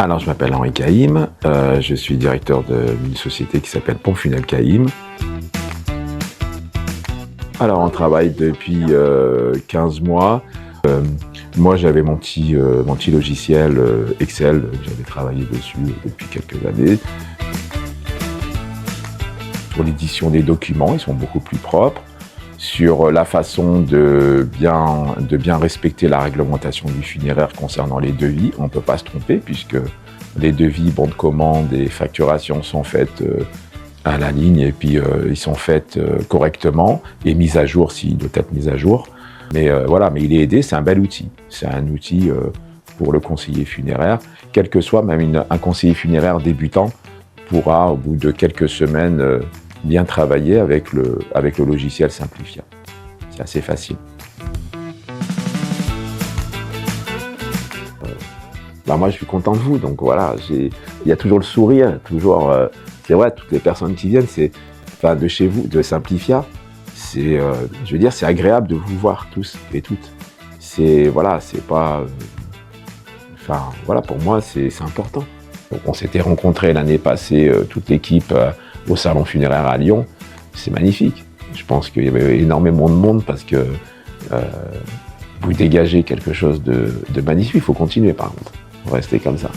Alors, je m'appelle Henri Caïm, je suis directeur d'une société qui s'appelle Pompes Funèbres Caïm. Alors, on travaille depuis 15 mois. Moi, j'avais mon petit logiciel Excel, j'avais travaillé dessus depuis quelques années. Pour l'édition des documents, ils sont beaucoup plus propres. Sur la façon de bien respecter la réglementation du funéraire concernant les devis, on ne peut pas se tromper puisque les devis, bons de commande et facturations sont faites à la ligne et puis ils sont faits correctement et mis à jour s'il doit être mis à jour. Mais voilà, mais il est aidé, c'est un bel outil. C'est un outil pour le conseiller funéraire, quel que soit, même un conseiller funéraire débutant pourra, au bout de quelques semaines, bien travailler avec le logiciel Simplifia. C'est assez facile. Moi, je suis content de vous, donc voilà, il y a toujours le sourire, toujours. C'est vrai, toutes les personnes qui viennent, de chez vous, de Simplifia, je veux dire, c'est agréable de vous voir tous et toutes. Voilà, c'est pas. Voilà, pour moi, c'est important. Donc, on s'était rencontrés l'année passée, toute l'équipe, au salon funéraire à Lyon. C'est magnifique. Je pense qu'il y avait énormément de monde parce que vous dégagez quelque chose de magnifique. Il faut continuer, par contre. Il faut rester comme ça.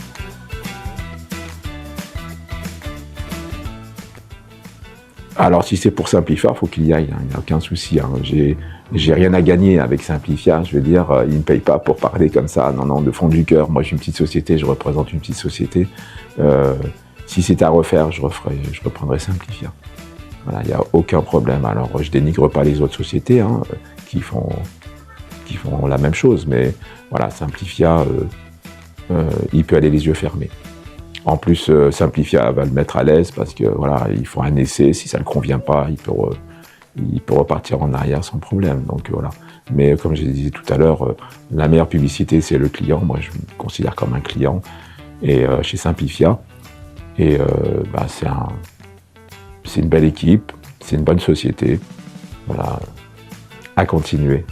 Alors, si c'est pour Simplifia, il faut qu'il y aille. Il n'y a aucun souci. J'ai rien à gagner avec Simplifia. Je veux dire, ils ne me payent pas pour parler comme ça. Non, de fond du cœur. Moi, je suis une petite société. Je représente une petite société. Si c'est à refaire, je reprendrai Simplifia. Voilà, il n'y a aucun problème. Alors, je dénigre pas les autres sociétés qui font la même chose. Mais voilà, Simplifia, il peut aller les yeux fermés. En plus, Simplifia va le mettre à l'aise parce que voilà, il faut un essai. Si ça ne le convient pas, il peut repartir en arrière sans problème. Donc voilà. Mais comme je disais tout à l'heure, la meilleure publicité, c'est le client. Moi, je me considère comme un client. Et chez Simplifia, et c'est une belle équipe, c'est une bonne société. Voilà, à continuer.